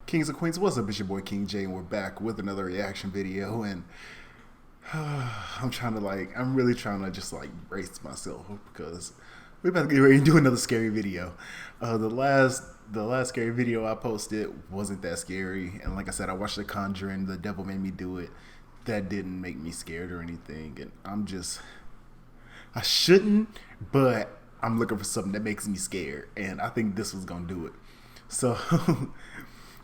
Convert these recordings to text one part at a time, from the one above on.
Kings and Queens, what's up? It's your boy King J, and we're back with another reaction video. And I'm really trying to just like brace myself because we're about to get ready to do another scary video. The last scary video I posted wasn't that scary, and like I said, I watched The Conjuring. The Devil Made Me Do It. That didn't make me scared or anything, and I shouldn't, but I'm looking for something that makes me scared, and I think this was gonna do it. So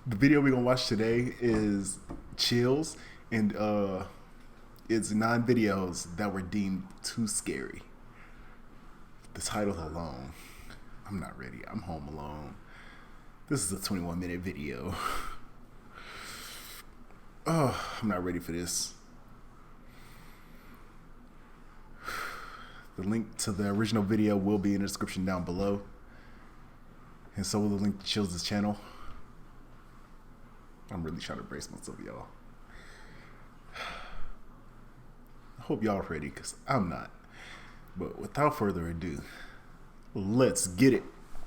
the video we're gonna watch today is Chills, and it's 9 videos that were deemed too scary. The title alone, I'm not ready. I'm home alone. This is a 21-minute video. Oh, I'm not ready for this. The link to the original video will be in the description down below, and so will the link to Chills' channel. I'm really trying to brace myself, y'all. I hope y'all are ready, because I'm not. But without further ado, let's get it.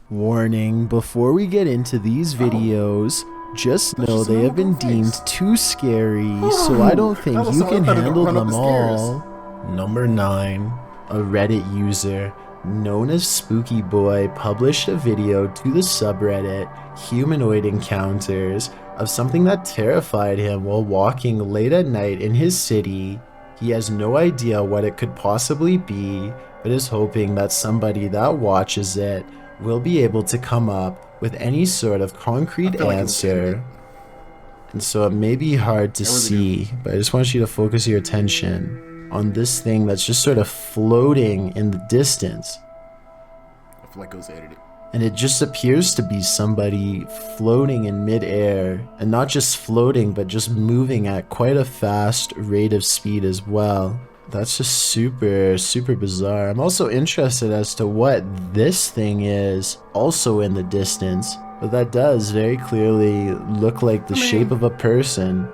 Warning, before we get into these videos, just know they have been deemed too scary, so I don't think you can handle them all. Number 9. A Reddit user known as Spooky Boy published a video to the subreddit Humanoid Encounters of something that terrified him while walking late at night in his city. He has no idea what it could possibly be, but is hoping that somebody that watches it will be able to come up with any sort of concrete answer. And so it may be hard to see, but I just want you to focus your attention on this thing that's just sort of floating in the distance. I feel like it was edited. And it just appears to be somebody floating in midair, and not just floating, but just moving at quite a fast rate of speed as well. That's just super, super bizarre. I'm also interested as to what this thing is also in the distance, but that does very clearly look like the shape of a person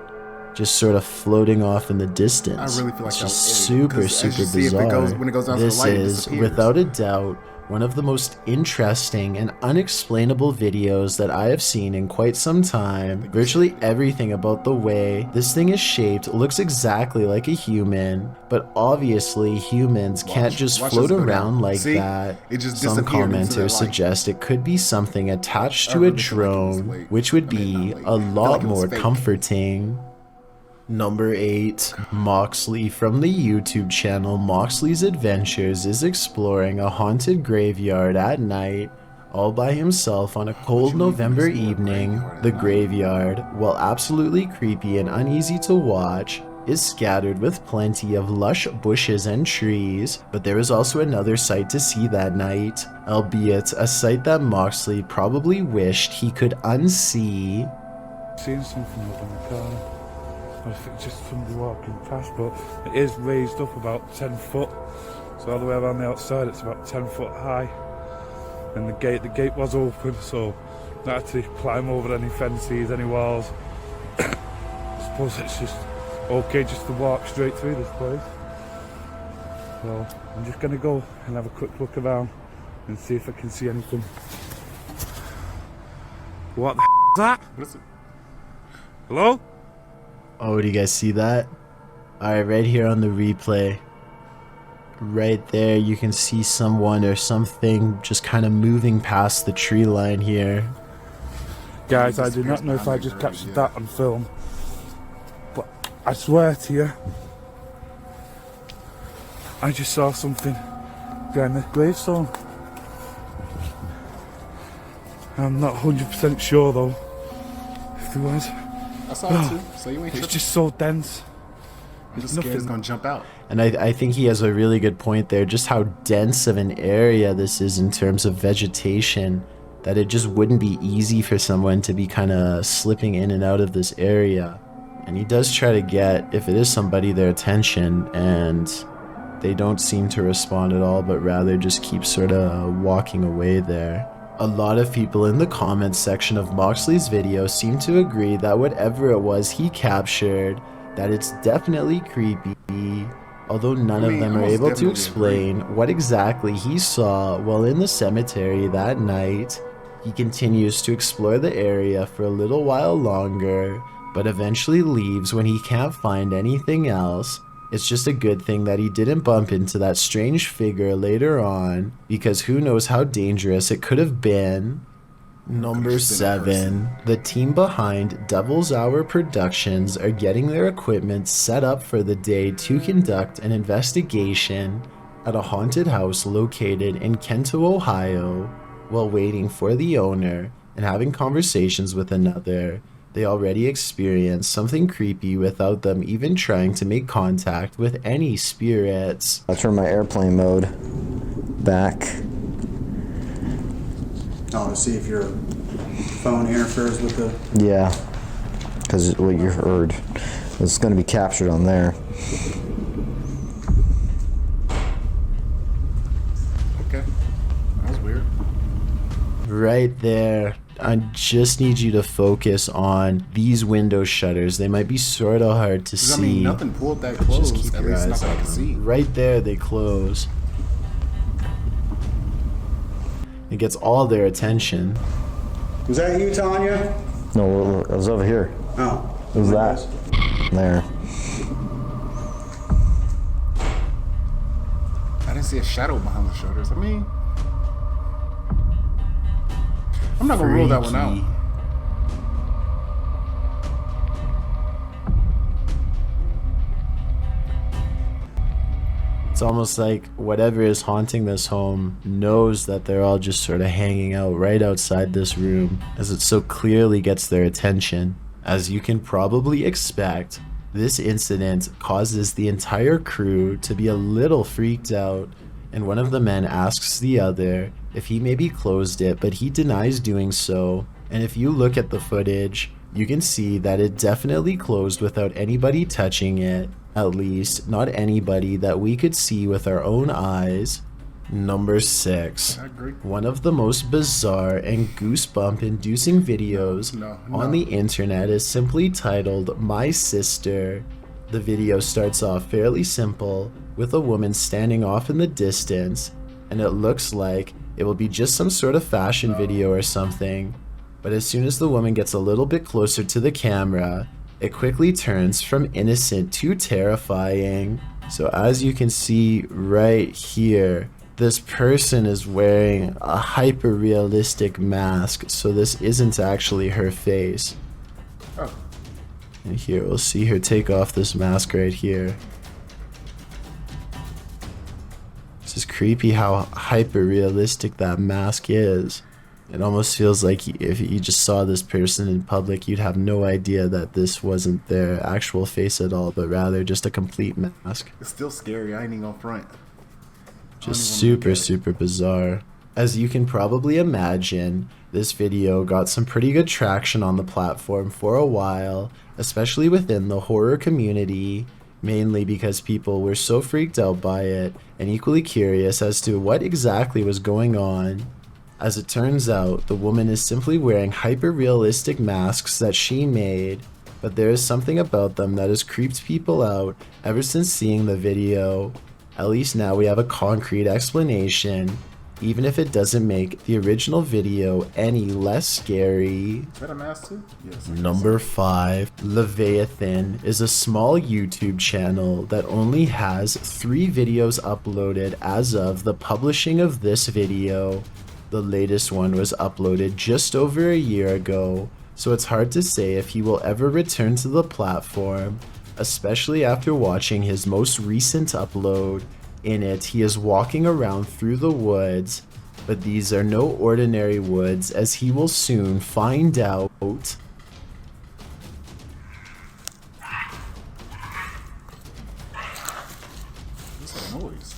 just sort of floating off in the distance. I really feel like it's that just was super, edited, super bizarre. bizarre. When it goes down to This the light, it is, disappears. without a doubt, one of the most interesting and unexplainable videos that I have seen in quite some time. Virtually everything about the way this thing is shaped looks exactly like a human, but obviously humans can't just float around like that. It just Some disappeared into that commenters light. suggest it could be something attached to a really feel like it was drone, fake. which would I mean, be not fake. a I feel lot like it was more fake. comforting. Number 8. Moxley from the YouTube channel Moxley's Adventures is exploring a haunted graveyard at night, all by himself on a cold November evening. The graveyard, while absolutely creepy and uneasy to watch, is scattered with plenty of lush bushes and trees, but there is also another sight to see that night, albeit a sight that Moxley probably wished he could unsee. Seeing something over in the car. I think just somebody walking past, but it is raised up about 10 foot. So all the way around the outside it's about 10 foot high. And the gate was open, so not had to climb over any fences, any walls. I suppose it's just okay just to walk straight through this place. So I'm just gonna go and have a quick look around and see if I can see anything. What the is that? What is it? Hello? Oh, do you guys see that? Alright, right here on the replay. Right there, you can see someone or something just kind of moving past the tree line here. Guys, I do not know if I just captured that on film, but I swear to you, I just saw something behind this gravestone. I'm not 100% sure though if there was. I saw it too, so you ain't It's tripping. just so dense. I'm just nothing. scared it's gonna jump out. And I think he has a really good point there, just how dense of an area this is in terms of vegetation, that it just wouldn't be easy for someone to be kind of slipping in and out of this area. And he does try to get, if it is somebody, their attention, and they don't seem to respond at all, but rather just keep sort of walking away there. A lot of people in the comments section of Moxley's video seem to agree that whatever it was he captured, that it's definitely creepy, although none of them are almost able to definitely explain what exactly he saw while in the cemetery that night. He continues to explore the area for a little while longer, but eventually leaves when he can't find anything else. It's just a good thing that he didn't bump into that strange figure later on, because who knows how dangerous it could have been. Number 7. The team behind Devil's Hour Productions are getting their equipment set up for the day to conduct an investigation at a haunted house located in Kento, Ohio. While waiting for the owner and having conversations with another, they already experienced something creepy without them even trying to make contact with any spirits. I'll turn my airplane mode back. Oh, to see if your phone interferes with the... Yeah, because what you heard is going to be captured on there. Okay, that was weird. Right there. I just need you to focus on these window shutters. They might be sort of hard to see. I mean, nothing pulled that close. Just keep At your least eyes not that I on can see. them. Right there, they close. It gets all their attention. Was that you, Tanya? No, it was over here. Oh. It was that. There. I didn't see a shadow behind the shutters. I mean, I'm not gonna rule that one out. Freaky. It's almost like whatever is haunting this home knows that they're all just sort of hanging out right outside this room, as it so clearly gets their attention. As you can probably expect, this incident causes the entire crew to be a little freaked out, and one of the men asks the other if he maybe closed it, but he denies doing so. And if you look at the footage, you can see that it definitely closed without anybody touching it. At least, not anybody that we could see with our own eyes. Number 6. I agree. One of the most bizarre and goosebump-inducing videos No. on the internet is simply titled My Sister. The video starts off fairly simple, with a woman standing off in the distance, and it looks like it will be just some sort of fashion video or something. But as soon as the woman gets a little bit closer to the camera, it quickly turns from innocent to terrifying. So as you can see right here, this person is wearing a hyper-realistic mask, so this isn't actually her face. Oh, And here, we'll see her take off this mask right here. It's just creepy how hyper-realistic that mask is. It almost feels like if you just saw this person in public, you'd have no idea that this wasn't their actual face at all, but rather just a complete mask. it's still scary. I ain't even gonna front. Just I don't even wanna super bizarre. As you can probably imagine, this video got some pretty good traction on the platform for a while, especially within the horror community, mainly because people were so freaked out by it and equally curious as to what exactly was going on. As it turns out, the woman is simply wearing hyper-realistic masks that she made, but there is something about them that has creeped people out ever since seeing the video. At least now we have a concrete explanation, even if it doesn't make the original video any less scary. Is that a mask too? Yes. Number 5. Leviathan is a small YouTube channel that only has 3 videos uploaded as of the publishing of this video. The latest one was uploaded just over a year ago, so it's hard to say if he will ever return to the platform, especially after watching his most recent upload. In it, he is walking around through the woods, but these are no ordinary woods, as he will soon find out. What's that noise?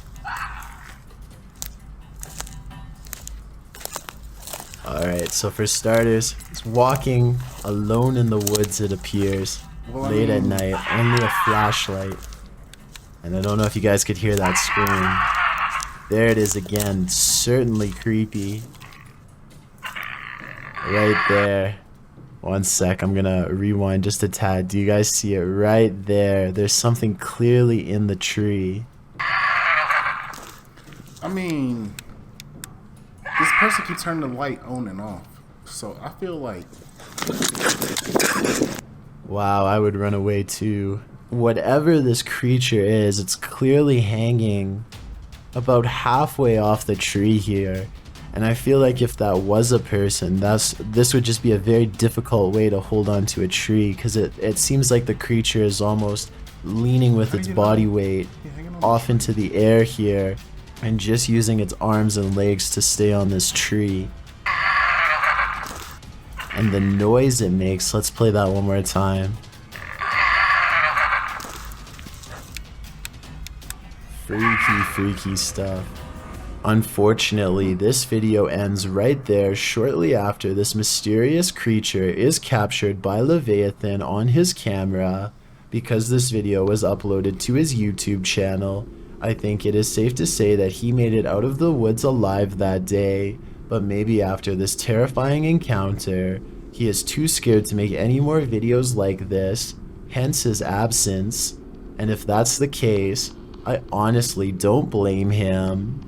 Alright, so for starters, he's walking alone in the woods, it appears, late at night, only a flashlight. And I don't know if you guys could hear that scream. There it is again, certainly creepy. Right there. One sec, I'm gonna rewind just a tad. Do you guys see it right there? There's something clearly in the tree. I mean, this person keeps turning the light on and off. So I feel like... Wow, I would run away too. Whatever this creature is, it's clearly hanging about halfway off the tree here. And I feel like if that was a person, this would just be a very difficult way to hold on to a tree, because it seems like the creature is almost leaning with its body weight off into the air here and just using its arms and legs to stay on this tree. And the noise it makes, let's play that one more time. Freaky stuff. Unfortunately, this video ends right there shortly after this mysterious creature is captured by Leviathan on his camera. Because this video was uploaded to his YouTube channel, I think it is safe to say that he made it out of the woods alive that day, but maybe after this terrifying encounter, he is too scared to make any more videos like this, hence his absence. And if that's the case, I honestly don't blame him.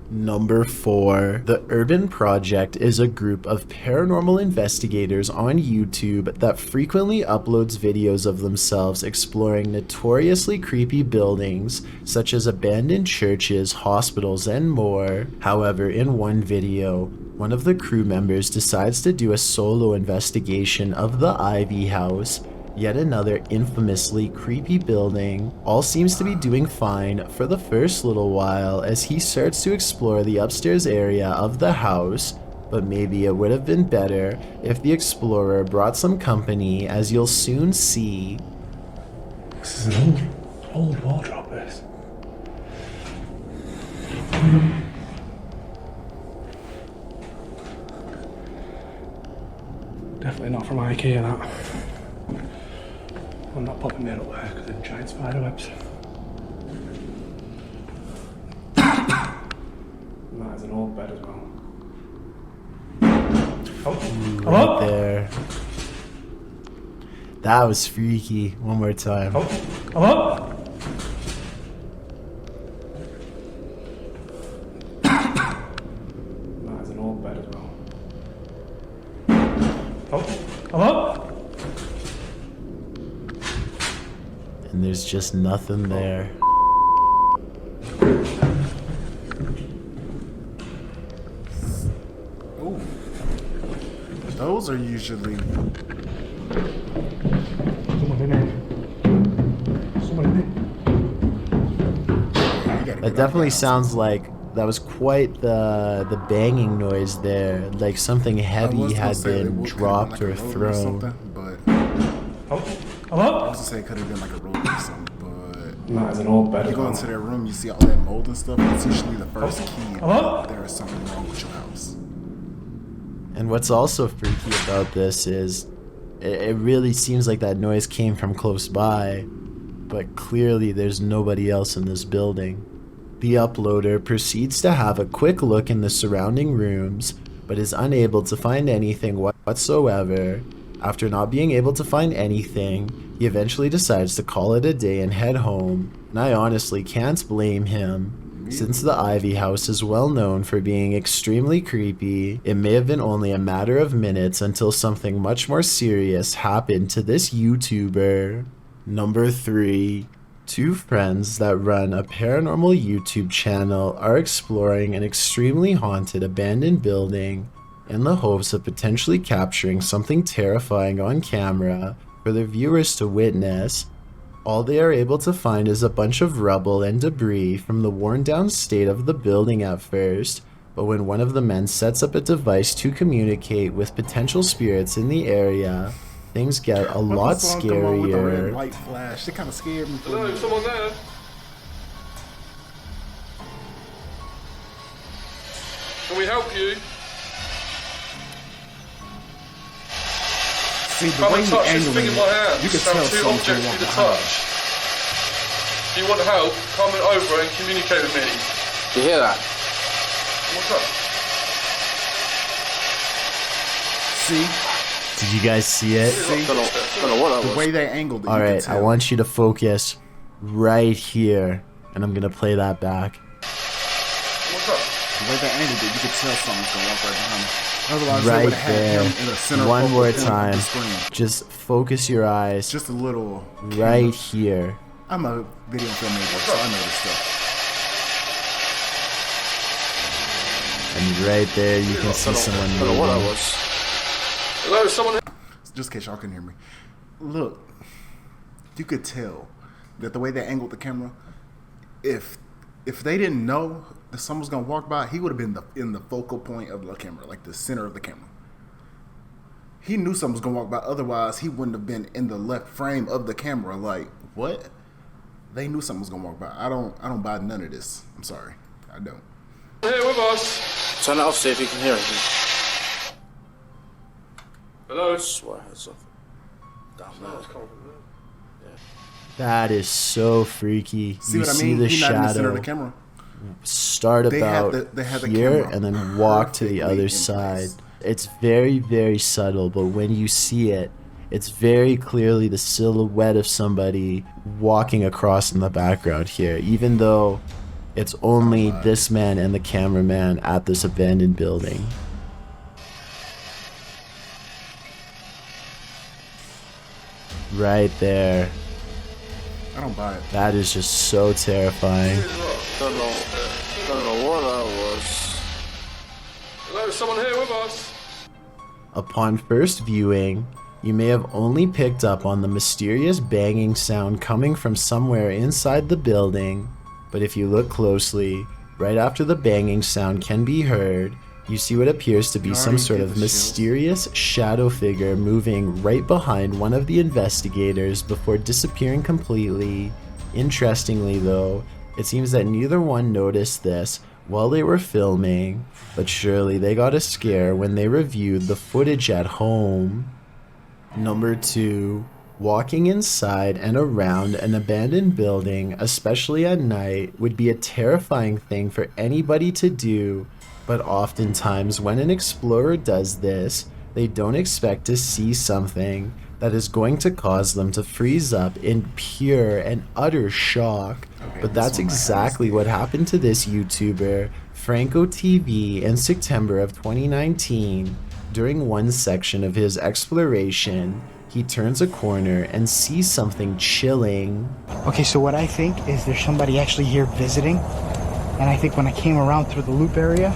Number 4. The Urban Project is a group of paranormal investigators on YouTube that frequently uploads videos of themselves exploring notoriously creepy buildings such as abandoned churches, hospitals, and more. However, in one video, one of the crew members decides to do a solo investigation of the Ivy House, yet another infamously creepy building. All seems to be doing fine for the first little while as he starts to explore the upstairs area of the house, but maybe it would have been better if the explorer brought some company, as you'll soon see. This is an old wardrobe, this. Definitely not from IKEA, that. I'm not popping it up there because of giant spider webs. And that is an old bed as well. Oh, Right there. That was freaky. One more time. Oh, hello? That is an old bed as well. Oh, hello? And there's just nothing there. Ooh. Those are usually... Someone in here. Someone in here. That definitely sounds like that was quite the banging noise there. Like something heavy had been dropped or thrown. But Oh, hello? I was to say it could have been like a rope or something, but That is an old bed you as go well. into their room, you see all that mold and stuff. It's usually the first key. Hello? There is something wrong with your house. And what's also freaky about this is it really seems like that noise came from close by, but clearly there's nobody else in this building. The uploader proceeds to have a quick look in the surrounding rooms, but is unable to find anything whatsoever. After not being able to find anything, he eventually decides to call it a day and head home, and I honestly can't blame him. Since the Ivy House is well known for being extremely creepy, it may have been only a matter of minutes until something much more serious happened to this YouTuber. Number 3. Two friends that run a paranormal YouTube channel are exploring an extremely haunted abandoned building in the hopes of potentially capturing something terrifying on camera for their viewers to witness. All they are able to find is a bunch of rubble and debris from the worn down state of the building at first, but when one of the men sets up a device to communicate with potential spirits in the area, things get a lot With the red scarier. light flash, it kind of scared me. Hello, someone there? Can we help you? See, the Come way and he touch this angled thing in my hand. you could There tell are two something objects for walked you to behind. touch. If you want help, come over and communicate with me. You hear that? What's up? See, Did you guys see it? Don't know what that the was. way they angled it. Alright, I want you to focus right here, and I'm gonna play that back. What's up? The way they angled it, you could tell something's going on right behind him. Otherwise, they Right would have there. had him in the center One of more the time. screen. Just focus your eyes Just a little. right here. I'm a video filmmaker, so I know this stuff. And right there, you can see someone Don't know what I moving. was. Hello, someone. Just in case y'all couldn't hear me. Look, you could tell that the way they angled the camera, if they didn't know that someone was gonna walk by, he would have been in the focal point of the camera, like the center of the camera. He knew someone was gonna walk by, otherwise he wouldn't have been in the left frame of the camera. Like, what? They knew someone was gonna walk by. I don't buy none of this. I'm sorry. I don't. Here with us. Turn it off, see if you can hear anything. Hello. I swear I heard something. Down there. That is so freaky. See You what I see mean? the He's not in the center of shadow the camera. start They had about they had the here camera and then walk to the perfectly other in side. place. It's very, very subtle, but when you see it, it's very clearly the silhouette of somebody walking across in the background here, even though it's only this man and the cameraman at this abandoned building. Right there. I don't buy it. That is just so terrifying. Don't know what I was. Hello, someone here with us. Upon first viewing, you may have only picked up on the mysterious banging sound coming from somewhere inside the building, but if you look closely, right after the banging sound can be heard, you see what appears to be some already sort get of the chills. mysterious shadow figure moving right behind one of the investigators before disappearing completely. Interestingly though, it seems that neither one noticed this while they were filming, but surely they got a scare when they reviewed the footage at home. Number 2. Walking inside and around an abandoned building, especially at night, would be a terrifying thing for anybody to do, but oftentimes when an explorer does this, they don't expect to see something that is going to cause them to freeze up in pure and utter shock. But that's exactly what happened to this YouTuber, Franco TV, in September of 2019. During one section of his exploration, he turns a corner and sees something chilling. Okay, so what I think is there's somebody actually here visiting, and I think when I came around through the loop area,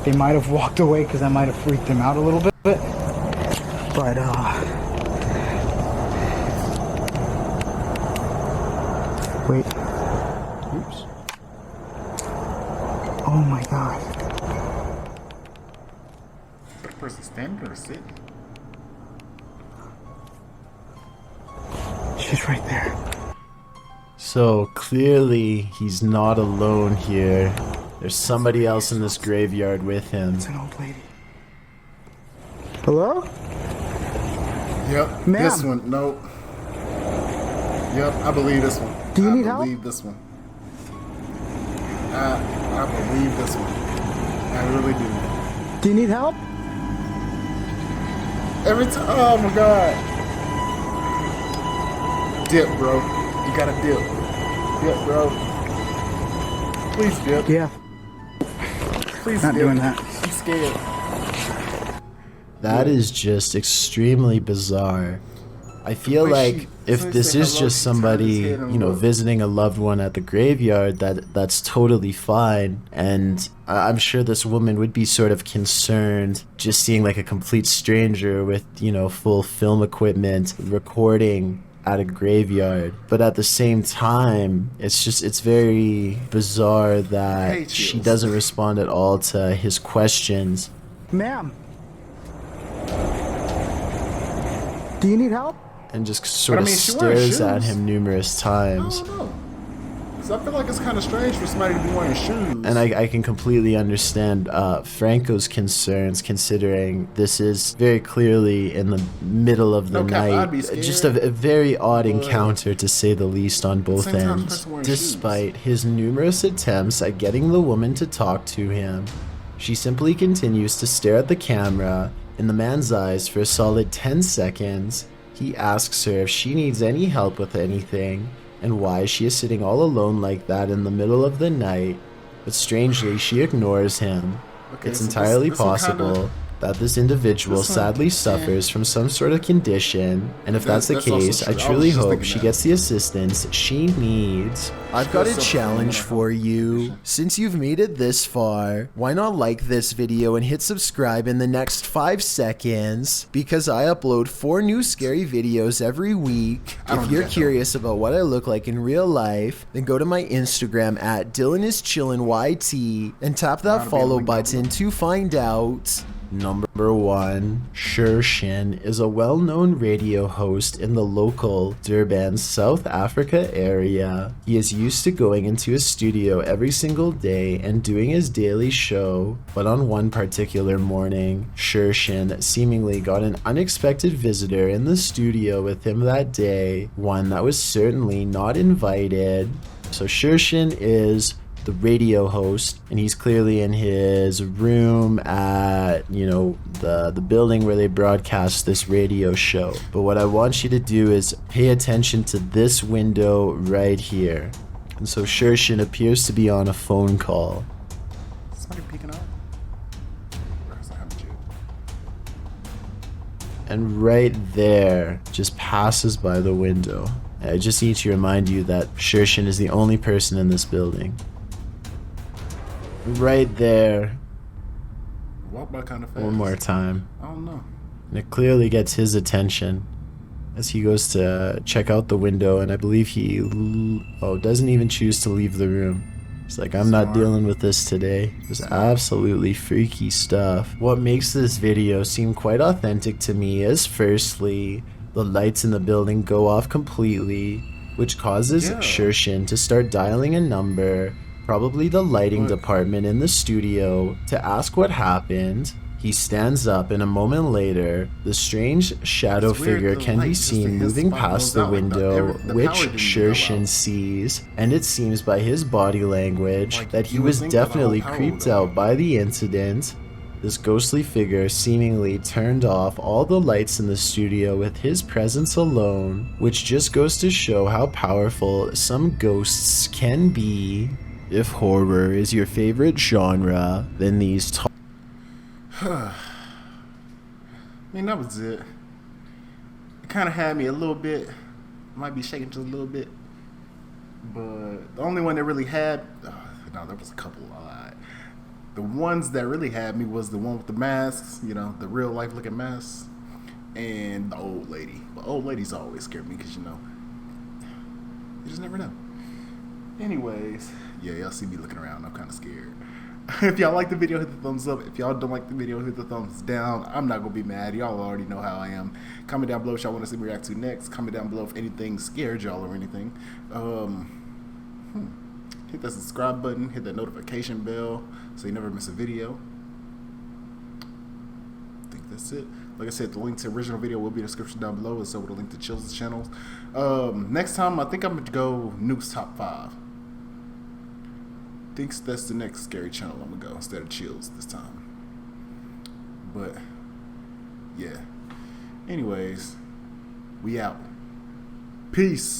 they might have walked away because I might have freaked them out a little bit. But wait. Oops. Oh my god. That person standing or sitting? She's right there. So clearly he's not alone here. There's somebody else in this graveyard with him. It's an old lady. Hello? Yep. Ma'am. This one. Nope. Yep. I believe this one. Do you need help? I believe this one. I believe this one. I really do. Do you need help? Every time. Oh my god. Dip, bro. You gotta dip. Dip, bro. Please dip. Yeah. Please Not dip. doing that. I'm scared. That is just extremely bizarre. I feel way like she- if so this say is hello, just she turned somebody, his head and you know, looked. visiting a loved one at the graveyard, that's totally fine. And I'm sure this woman would be sort of concerned just seeing like a complete stranger with, you know, full film equipment recording at a graveyard. But at the same time, it's very bizarre that Hey, she chills. doesn't respond at all to his questions. Ma'am. Do you need help? And just sort But, I of mean, she wearing stares at shoes. him numerous I times. don't know. 'Cause I feel like it's kind of strange for somebody to be wearing shoes. And I can completely understand Franco's concerns, considering this is very clearly in the middle of the No cap, I'd night. be scared. Just a very odd But- encounter, to say the least, on both same time, ends. person wearing Despite his numerous attempts at getting the woman to talk to him, she simply continues to stare at the camera in the man's eyes for a solid 10 seconds. He asks her if she needs any help with anything, and why she is sitting all alone like that in the middle of the night, but strangely she ignores him, Okay, It's so entirely this one possible kinda- that this individual this one- sadly yeah. suffers from some sort of condition, and if that's the That's also case, I true. I was truly just hope thinking she that. gets the assistance she needs. I've got a That's so challenge funny. for you. Since you've made it this far, why not like this video and hit subscribe in the next 5 seconds? Because I upload 4 new scary videos every week. I don't If do you're that, though. curious about what I look like in real life, then go to my Instagram at DylanIsChillinYT and tap that That'll be follow linked down button to find out. Number 1. Shershin is a well-known radio host in the local Durban, South Africa area. He is used to going into a studio every single day and doing his daily show, but on one particular morning, Shershin seemingly got an unexpected visitor in the studio with him that day, one that was certainly not invited. So Shershin is the radio host, and he's clearly in his room at, the building where they broadcast this radio show. But what I want you to do is pay attention to this window right here. And so Shershin appears to be on a phone call. Somebody peeking out? Or is that happening to you? And right there just passes by the window. I just need to remind you that Shershin is the only person in this building. Right there. Walk by kind of fast. One more time. I don't know. And it clearly gets his attention as he goes to check out the window, and I believe he doesn't even choose to leave the room. He's like, I'm not dealing with this today. It's absolutely freaky stuff. What makes this video seem quite authentic to me is, firstly, the lights in the building go off completely, which causes Shershin to start dialing a number, probably the lighting department in the studio, to ask what happened. He stands up, and a moment later, the strange shadow It's weird, figure the can light be just seen in his moving spot past goes the out, like window, the which power didn't go Shershin out. sees, and it seems by his body language Like, that he you would was think that the whole definitely power creeped would go out by the incident. This ghostly figure seemingly turned off all the lights in the studio with his presence alone, which just goes to show how powerful some ghosts can be. If horror is your favorite genre, then these I mean, that was it. It kind of had me a little bit. Might be shaking just a little bit. But the only one that really had... no, there was a couple. The ones that really had me was the one with the masks. The real life looking masks. And the old lady. The old ladies always scared me because, you just never know. Anyways, yeah, y'all see me looking around. I'm kind of scared. If y'all like the video, hit the thumbs up. If y'all don't like the video, hit the thumbs down. I'm not going to be mad. Y'all already know how I am. Comment down below what y'all want to see me react to next. Comment down below if anything scared y'all or anything. Hit that subscribe button. Hit that notification bell so you never miss a video. I think that's it. Like I said, the link to the original video will be in the description down below, and so with a link to Chills' channel. Next time, I think I'm going to go Nuke's Top 5. Thinks that's the next scary channel I'm gonna go instead of Chills this time. But yeah. Anyways, we out. Peace.